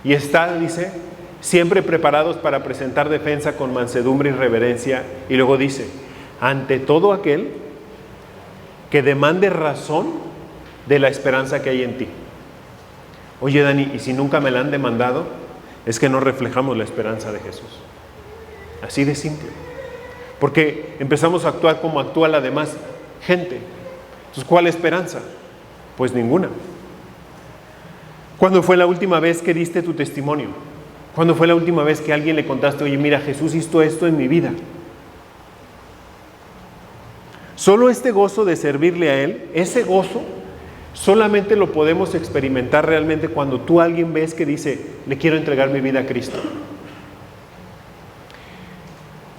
y estad, dice, siempre preparados para presentar defensa con mansedumbre y reverencia. Y luego dice, ante todo aquel que demande razón de la esperanza que hay en ti. Oye, Dani, ¿y si nunca me la han demandado? Es que no reflejamos la esperanza de Jesús. Así de simple. Porque empezamos a actuar como actúa la demás gente. Entonces, ¿cuál esperanza? Pues ninguna. ¿Cuándo fue la última vez que diste tu testimonio? ¿Cuándo fue la última vez que a alguien le contaste, oye, mira, Jesús hizo esto en mi vida? Solo este gozo de servirle a Él, ese gozo, solamente lo podemos experimentar realmente cuando tú a alguien ves que dice, le quiero entregar mi vida a Cristo.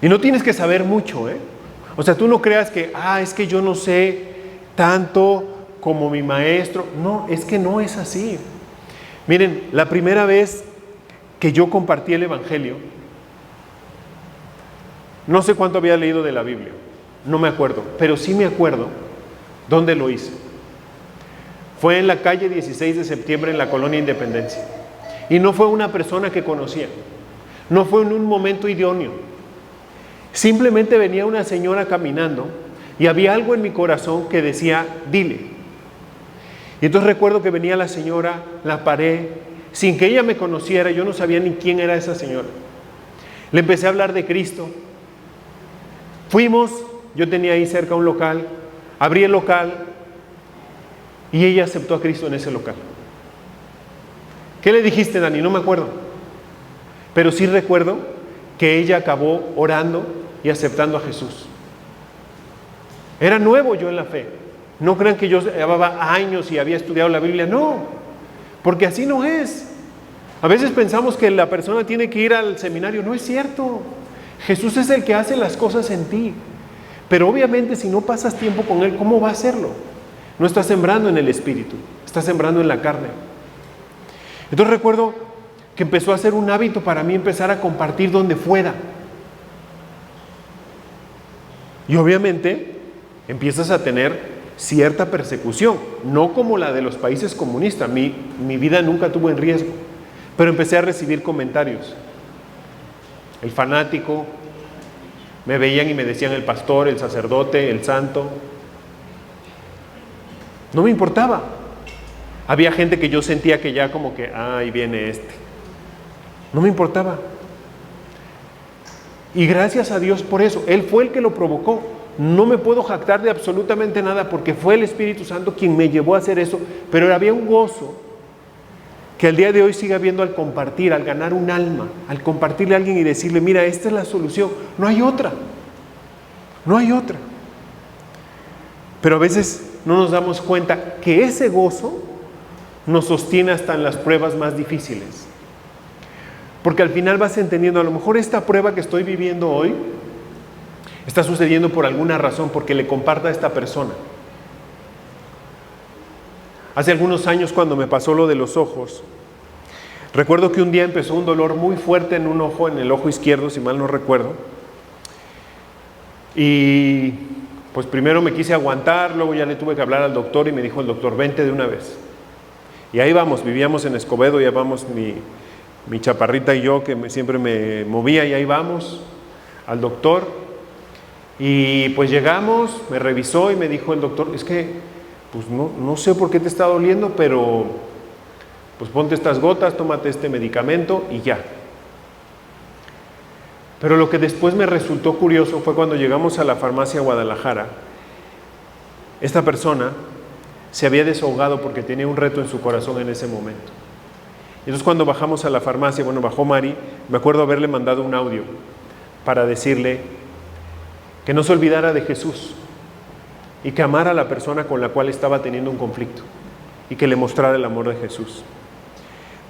Y no tienes que saber mucho, ¿eh? O sea, tú no creas que, es que yo no sé tanto como mi maestro. No, es que no es así. Miren, la primera vez que yo compartí el Evangelio, no sé cuánto había leído de la Biblia, no me acuerdo, pero sí me acuerdo dónde lo hice. Fue en la calle 16 de septiembre en la Colonia Independencia. Y no fue una persona que conocía, no fue en un momento idóneo. Simplemente venía una señora caminando y había algo en mi corazón que decía, dile. Y entonces recuerdo que venía la señora, la paré, sin que ella me conociera, yo no sabía ni quién era esa señora. Le empecé a hablar de Cristo. Fuimos, yo tenía ahí cerca un local, abrí el local y ella aceptó a Cristo en ese local. ¿Qué le dijiste, Dani? No me acuerdo. Pero sí recuerdo que ella acabó orando y aceptando a Jesús. Era nuevo yo en la fe. No crean que yo llevaba años y había estudiado la Biblia. No, porque así no es. A veces pensamos que la persona tiene que ir al seminario. No es cierto. Jesús es el que hace las cosas en ti. Pero obviamente si no pasas tiempo con Él, ¿cómo va a hacerlo? No estás sembrando en el Espíritu, estás sembrando en la carne. Entonces recuerdo que empezó a ser un hábito para mí empezar a compartir donde fuera. Y obviamente empiezas a tener cierta persecución, no como la de los países comunistas. Mi vida nunca estuvo en riesgo, pero empecé a recibir comentarios. El fanático, me veían y me decían el pastor, el sacerdote, el santo. No me importaba. Había gente que yo sentía que ya como que, ahí viene este. No me importaba. Y gracias a Dios por eso. Él fue el que lo provocó. No me puedo jactar de absolutamente nada porque fue el Espíritu Santo quien me llevó a hacer eso. Pero había un gozo que al día de hoy sigue habiendo al compartir, al ganar un alma, al compartirle a alguien y decirle, mira, esta es la solución. No hay otra. No hay otra. Pero a veces no nos damos cuenta que ese gozo nos sostiene hasta en las pruebas más difíciles. Porque al final vas entendiendo, a lo mejor esta prueba que estoy viviendo hoy está sucediendo por alguna razón, porque le comparto a esta persona. Hace algunos años, cuando me pasó lo de los ojos, recuerdo que un día empezó un dolor muy fuerte en un ojo, en el ojo izquierdo, si mal no recuerdo. Y pues primero me quise aguantar, luego ya le tuve que hablar al doctor y me dijo el doctor, vente de una vez. Y ahí vamos, vivíamos en Escobedo, ya vamos mi chaparrita y yo, que siempre me movía, y ahí vamos al doctor. Y pues llegamos, me revisó y me dijo el doctor, es que pues no sé por qué te está doliendo, pero Pues ponte estas gotas, tómate este medicamento y ya. Pero lo que después me resultó curioso fue cuando llegamos a la farmacia Guadalajara. Esta persona se había desahogado porque tenía un reto en su corazón en ese momento. Y entonces cuando bajamos a la farmacia, bueno, bajó Mari, me acuerdo haberle mandado un audio para decirle que no se olvidara de Jesús y que amara a la persona con la cual estaba teniendo un conflicto y que le mostrara el amor de Jesús.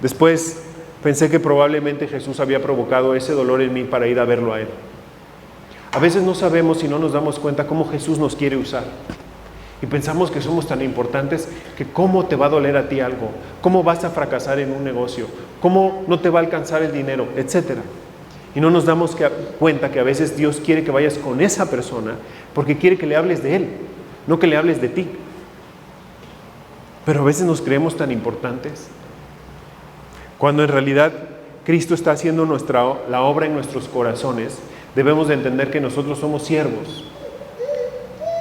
Después pensé que probablemente Jesús había provocado ese dolor en mí para ir a verlo a Él. A veces no sabemos y no nos damos cuenta cómo Jesús nos quiere usar. Y pensamos que somos tan importantes que cómo te va a doler a ti algo, cómo vas a fracasar en un negocio, cómo no te va a alcanzar el dinero, etcétera. Y no nos damos cuenta que a veces Dios quiere que vayas con esa persona porque quiere que le hables de Él, no que le hables de ti. Pero a veces nos creemos tan importantes, cuando en realidad Cristo está haciendo la obra en nuestros corazones. Debemos de entender que nosotros somos siervos.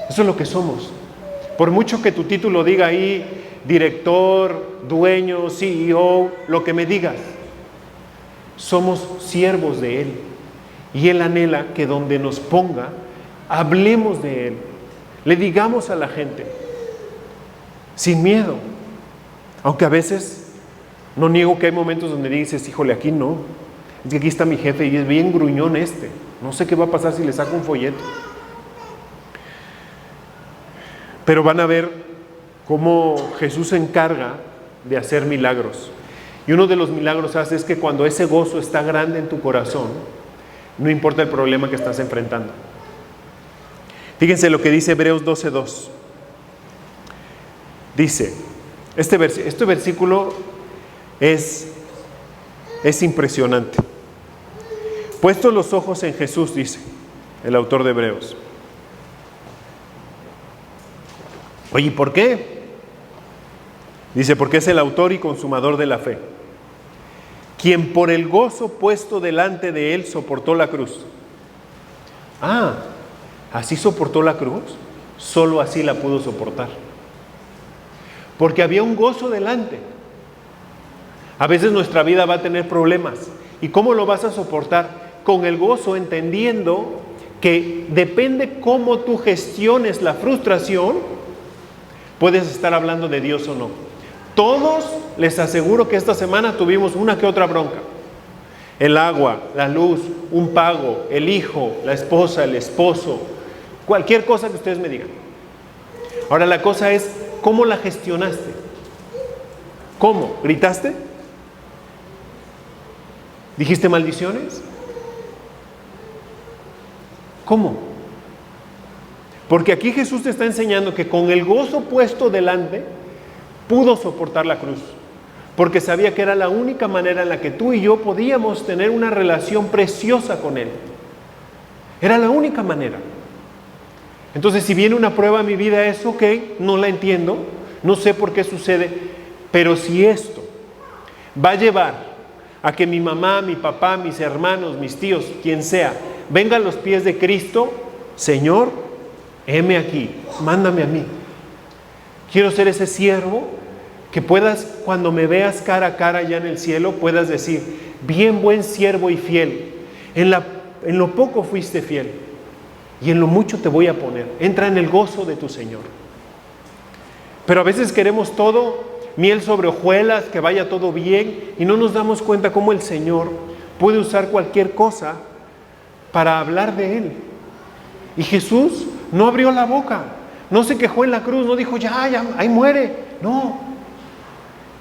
Eso es lo que somos. Por mucho que tu título diga ahí, director, dueño, CEO, lo que me digas, somos siervos de Él. Y Él anhela que donde nos ponga, hablemos de Él. Le digamos a la gente, sin miedo. Aunque a veces, no niego que hay momentos donde dices, híjole, aquí no. Es que aquí está mi jefe y es bien gruñón este. No sé qué va a pasar si le saco un folleto. Pero van a ver cómo Jesús se encarga de hacer milagros. Y uno de los milagros es que cuando ese gozo está grande en tu corazón, no importa el problema que estás enfrentando. Fíjense lo que dice Hebreos 12:2. Dice, este versículo es impresionante. Puestos los ojos en Jesús, dice el autor de Hebreos. Oye, ¿por qué? Dice, porque es el autor y consumador de la fe, quien por el gozo puesto delante de él soportó la cruz. ¿Así soportó la cruz? Solo así la pudo soportar. Porque había un gozo delante. A veces nuestra vida va a tener problemas. ¿Y cómo lo vas a soportar? Con el gozo, entendiendo que depende cómo tú gestiones la frustración, puedes estar hablando de Dios o no. Todos les aseguro que esta semana tuvimos una que otra bronca. El agua, la luz, un pago, el hijo, la esposa, el esposo, cualquier cosa que ustedes me digan. Ahora la cosa es, ¿cómo la gestionaste? ¿Cómo? ¿Gritaste? ¿Dijiste maldiciones? ¿Cómo? Porque aquí Jesús te está enseñando que con el gozo puesto delante, pudo soportar la cruz. Porque sabía que era la única manera en la que tú y yo podíamos tener una relación preciosa con Él. Era la única manera. Entonces, si viene una prueba a mi vida, es ok, no la entiendo, no sé por qué sucede, pero si esto va a llevar a que mi mamá, mi papá, mis hermanos, mis tíos, quien sea, venga a los pies de Cristo, Señor, heme aquí, mándame a mí. Quiero ser ese siervo que puedas, cuando me veas cara a cara ya en el cielo, puedas decir, bien buen siervo y fiel, en lo poco fuiste fiel y en lo mucho te voy a poner. Entra en el gozo de tu Señor. Pero a veces queremos todo, miel sobre hojuelas, que vaya todo bien, y no nos damos cuenta cómo el Señor puede usar cualquier cosa para hablar de Él. Y Jesús no abrió la boca, no se quejó en la cruz, no dijo, ya, ahí muere. No,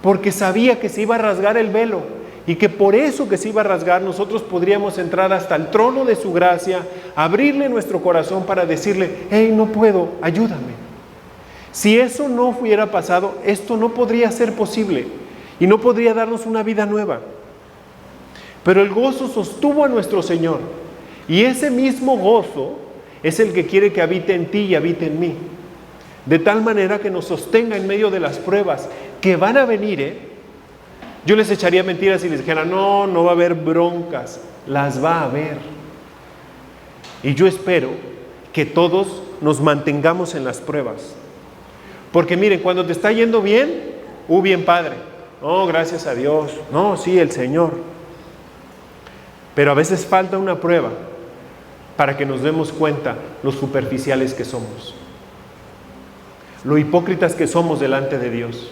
porque sabía que se iba a rasgar el velo y que por eso que se iba a rasgar nosotros podríamos entrar hasta el trono de su gracia, abrirle nuestro corazón para decirle, hey, no puedo, ayúdame. Si eso no hubiera pasado, esto no podría ser posible y no podría darnos una vida nueva. Pero el gozo sostuvo a nuestro Señor y ese mismo gozo es el que quiere que habite en ti y habite en mí. De tal manera que nos sostenga en medio de las pruebas que van a venir. Yo les echaría mentiras si les dijera, no va a haber broncas. Las va a haber. Y yo espero que todos nos mantengamos en las pruebas. Porque miren, cuando te está yendo bien, bien padre. No, gracias a Dios. No, sí, el Señor. Pero a veces falta una prueba para que nos demos cuenta lo superficiales que somos, lo hipócritas que somos delante de Dios.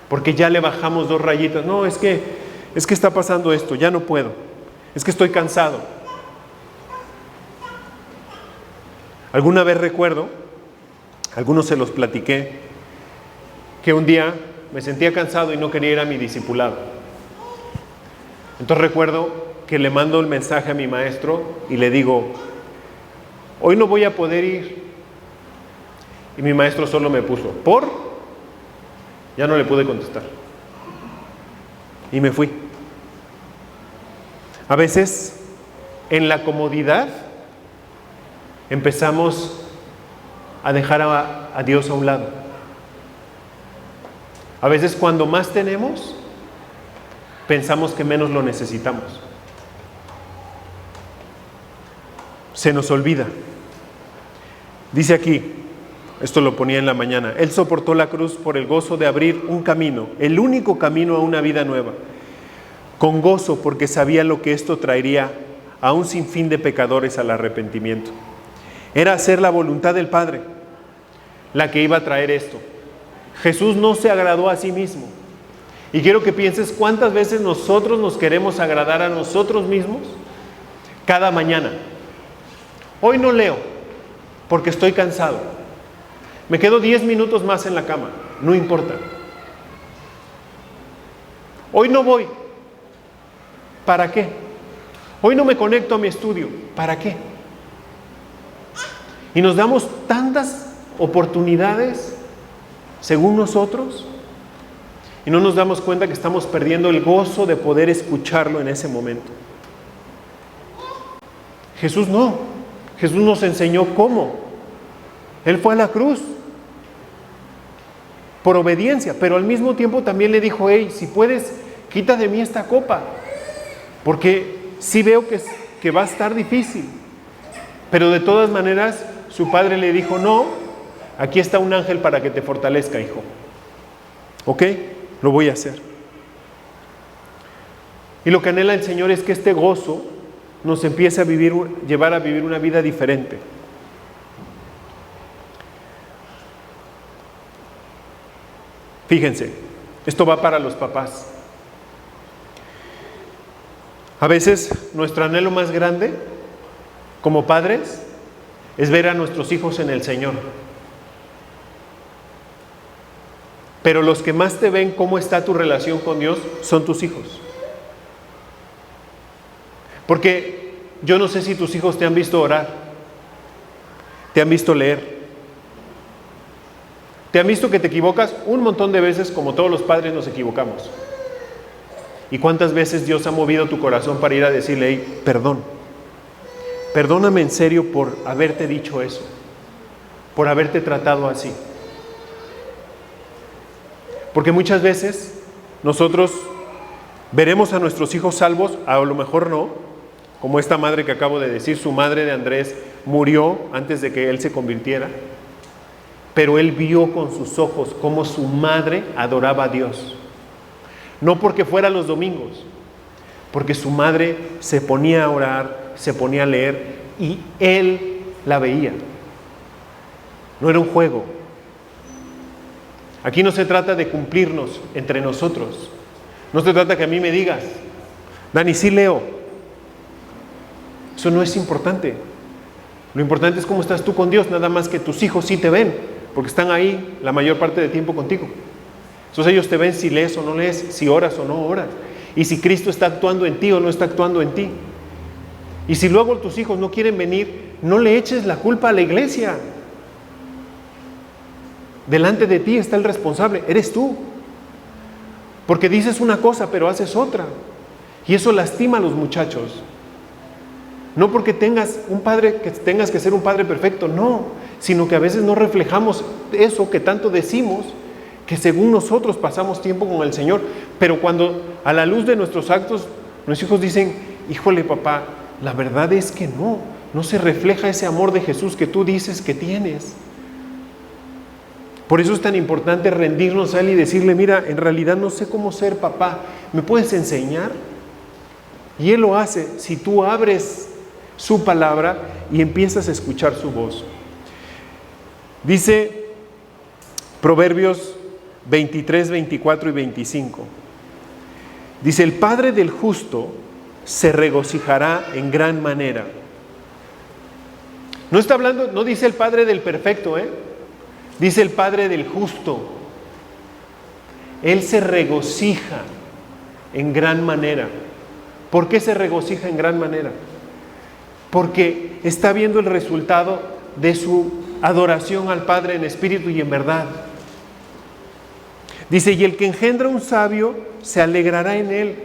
Porque ya le bajamos 2 rayitas. No, es que está pasando esto, ya no puedo. Es que estoy cansado. Alguna vez recuerdo, algunos se los platiqué, que un día me sentía cansado y no quería ir a mi discipulado. Entonces recuerdo que le mando el mensaje a mi maestro y le digo, hoy no voy a poder ir. Y mi maestro solo me puso, ¿por? Ya no le pude contestar. Y me fui. A veces, en la comodidad, empezamos a dejar a Dios a un lado. A veces cuando más tenemos, pensamos que menos lo necesitamos. Se nos olvida. Dice aquí, esto lo ponía en la mañana, Él soportó la cruz por el gozo de abrir un camino, el único camino a una vida nueva, con gozo porque sabía lo que esto traería a un sinfín de pecadores al arrepentimiento. Era hacer la voluntad del Padre la que iba a traer esto. Jesús no se agradó a sí mismo. Y quiero que pienses cuántas veces nosotros nos queremos agradar a nosotros mismos cada mañana. Hoy no leo porque estoy cansado. Me quedo 10 minutos más en la cama, no importa. Hoy no voy. ¿Para qué? Hoy no me conecto a mi estudio. ¿Para qué? Y nos damos tantas oportunidades según nosotros y no nos damos cuenta que estamos perdiendo el gozo de poder escucharlo en ese momento. Jesús no. Jesús nos enseñó cómo. Él fue a la cruz por obediencia, pero al mismo tiempo también le dijo, hey, si puedes, quita de mí esta copa, porque sí veo que va a estar difícil. Pero de todas maneras, su padre le dijo, no, aquí está un ángel para que te fortalezca, hijo. ¿Ok? Lo voy a hacer. Y lo que anhela el Señor es que este gozo nos empiece a llevar a vivir una vida diferente. Fíjense, esto va para los papás. A veces nuestro anhelo más grande como padres es ver a nuestros hijos en el Señor. Pero los que más te ven cómo está tu relación con Dios son tus hijos. Porque yo no sé si tus hijos te han visto orar, te han visto leer, te han visto que te equivocas un montón de veces, como todos los padres nos equivocamos. ¿Y cuántas veces Dios ha movido tu corazón para ir a decirle, hey, perdóname en serio por haberte dicho eso, por haberte tratado así? Porque muchas veces nosotros veremos a nuestros hijos salvos, a lo mejor no, como esta madre que acabo de decir, su madre de Andrés murió antes de que él se convirtiera, pero él vio con sus ojos cómo su madre adoraba a Dios. No porque fuera los domingos, porque su madre se ponía a orar, se ponía a leer y él la veía. No era un juego. Aquí no se trata de cumplirnos entre nosotros. No se trata que a mí me digas, Dani, sí leo. Eso no es importante. Lo importante es cómo estás tú con Dios, nada más que tus hijos sí te ven, porque están ahí la mayor parte del tiempo contigo. Entonces ellos te ven si lees o no lees, si oras o no oras, y si Cristo está actuando en ti o no está actuando en ti. Y si luego tus hijos no quieren venir, no le eches la culpa a la iglesia. Delante de ti está el responsable, eres tú. Porque dices una cosa pero haces otra. Y eso lastima a los muchachos. No porque tengas un padre, que tengas que ser un padre perfecto, no. Sino que a veces no reflejamos eso que tanto decimos, que según nosotros pasamos tiempo con el Señor. Pero cuando a la luz de nuestros actos, nuestros hijos dicen, híjole papá, la verdad es que no se refleja ese amor de Jesús que tú dices que tienes. Por eso es tan importante rendirnos a Él y decirle, mira, en realidad no sé cómo ser papá, ¿me puedes enseñar? Y Él lo hace si tú abres su palabra y empiezas a escuchar su voz. Dice Proverbios 23, 24 y 25. Dice, el padre del justo se regocijará en gran manera. No está hablando, no dice el padre del perfecto, dice el padre del justo. Él se regocija en gran manera. ¿Por qué se regocija en gran manera? Porque está viendo el resultado de su adoración al Padre en espíritu y en verdad. Dice, y el que engendra un sabio se alegrará en él.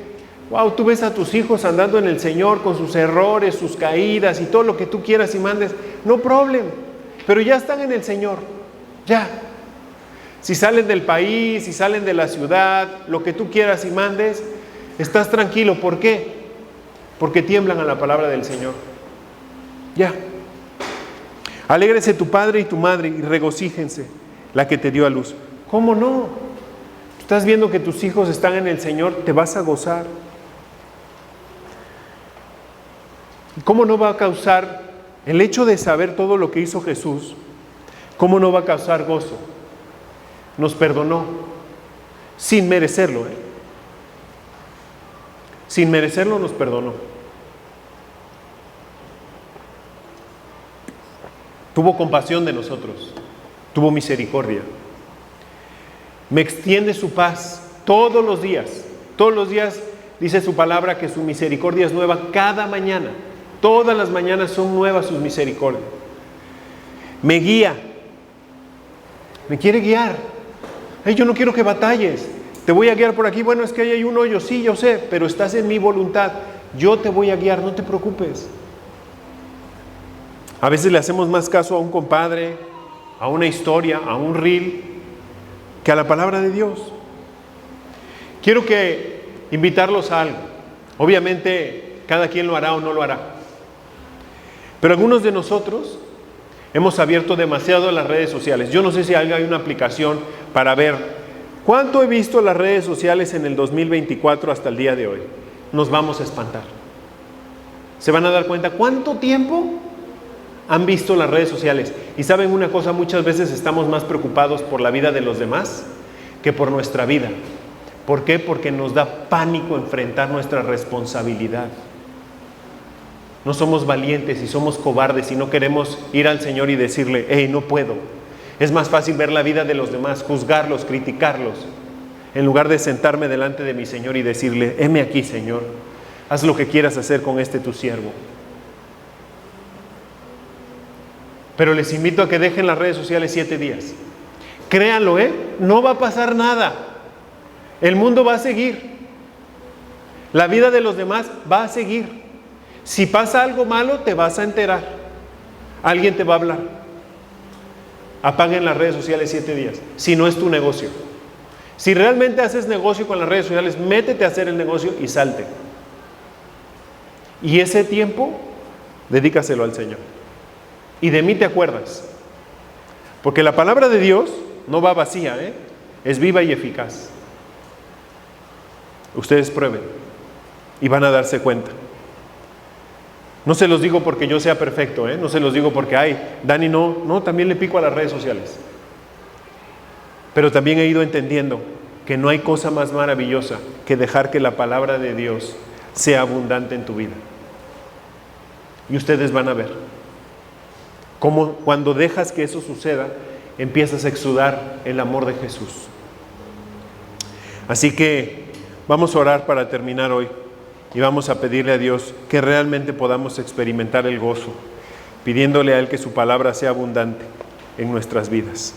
Wow, tú ves a tus hijos andando en el Señor con sus errores, sus caídas y todo lo que tú quieras y mandes. No problem, pero ya están en el Señor. Ya. Si salen del país, si salen de la ciudad, lo que tú quieras y mandes, estás tranquilo. ¿Por qué? Porque tiemblan a la palabra del Señor. Ya. Alégrese tu padre y tu madre y regocíjense la que te dio a luz. ¿Cómo no? Estás viendo que tus hijos están en el Señor, te vas a gozar. ¿Cómo no va a causar el hecho de saber todo lo que hizo Jesús? ¿Cómo no va a causar gozo? Nos perdonó sin merecerlo. Sin merecerlo nos perdonó. Tuvo compasión de nosotros, tuvo misericordia. Me extiende su paz todos los días. Todos los días dice su palabra que su misericordia es nueva cada mañana. Todas las mañanas son nuevas sus misericordias. Me guía. Me quiere guiar. Hey, yo no quiero que batalles. Te voy a guiar por aquí. Bueno, es que ahí hay un hoyo. Sí, yo sé, pero estás en mi voluntad. Yo te voy a guiar, no te preocupes. A veces le hacemos más caso a un compadre, a una historia, a un reel, que a la palabra de Dios. Quiero invitarlos a algo. Obviamente, cada quien lo hará o no lo hará. Pero algunos de nosotros hemos abierto demasiado las redes sociales. Yo no sé si hay una aplicación para ver cuánto he visto las redes sociales en el 2024 hasta el día de hoy. Nos vamos a espantar. Se van a dar cuenta cuánto tiempo han visto las redes sociales. Y saben una cosa, muchas veces estamos más preocupados por la vida de los demás que por nuestra vida. ¿Por qué? Porque nos da pánico enfrentar nuestra responsabilidad. No somos valientes y somos cobardes y no queremos ir al Señor y decirle, hey, no puedo. Es más fácil ver la vida de los demás, juzgarlos, criticarlos, en lugar de sentarme delante de mi Señor y decirle, heme aquí, Señor, haz lo que quieras hacer con este tu siervo. Pero les invito a que dejen las redes sociales 7 días. Créanlo, no va a pasar nada. El mundo va a seguir. La vida de los demás va a seguir. Si pasa algo malo, te vas a enterar. Alguien te va a hablar. Apaguen las redes sociales 7 días. Si no es tu negocio. Si realmente haces negocio con las redes sociales, métete a hacer el negocio y salte. Y ese tiempo, dedícaselo al Señor. Y de mí te acuerdas. Porque la palabra de Dios no va vacía, es viva y eficaz. Ustedes prueben y van a darse cuenta. No se los digo porque yo sea perfecto, no se los digo porque, Dani no, también le pico a las redes sociales. Pero también he ido entendiendo que no hay cosa más maravillosa que dejar que la palabra de Dios sea abundante en tu vida. Y ustedes van a ver cómo cuando dejas que eso suceda, empiezas a exudar el amor de Jesús. Así que vamos a orar para terminar hoy y vamos a pedirle a Dios que realmente podamos experimentar el gozo, pidiéndole a Él que su palabra sea abundante en nuestras vidas.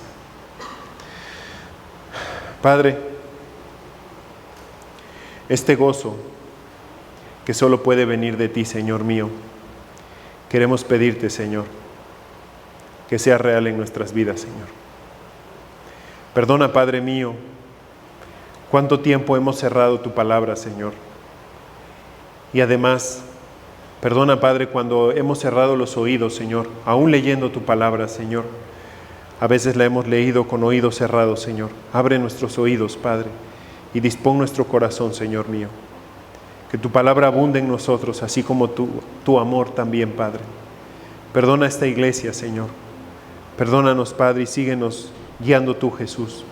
Padre, este gozo que solo puede venir de ti, Señor mío, queremos pedirte, Señor, que sea real en nuestras vidas, Señor. Perdona, Padre mío, cuánto tiempo hemos cerrado tu palabra, Señor. Y además, perdona, Padre, cuando hemos cerrado los oídos, Señor, aún leyendo tu palabra, Señor, A veces la hemos leído con oídos cerrados, Señor. Abre nuestros oídos, Padre, y dispón nuestro corazón, Señor mío. Que tu palabra abunde en nosotros, así como tu amor también, Padre. Perdona esta iglesia, Señor. Perdónanos, Padre, y síguenos guiando tú, Jesús.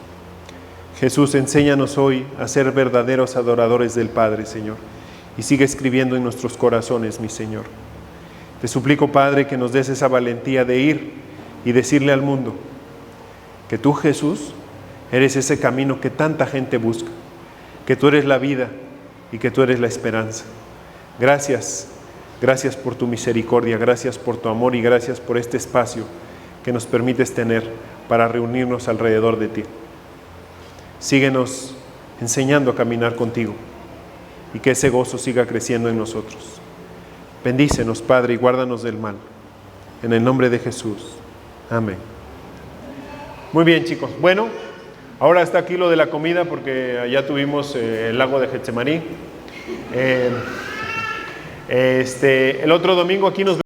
Jesús, enséñanos hoy a ser verdaderos adoradores del Padre, Señor. Y sigue escribiendo en nuestros corazones, mi Señor. Te suplico, Padre, que nos des esa valentía de ir y decirle al mundo que tú, Jesús, eres ese camino que tanta gente busca, que tú eres la vida y que tú eres la esperanza. Gracias, gracias por tu misericordia, gracias por tu amor y gracias por este espacio que nos permites tener para reunirnos alrededor de ti. Síguenos enseñando a caminar contigo y que ese gozo siga creciendo en nosotros. Bendícenos, Padre, y guárdanos del mal. En el nombre de Jesús. Amén. Muy bien, chicos. Bueno, ahora está aquí lo de la comida porque allá tuvimos el lago de Getsemaní. El otro domingo aquí nos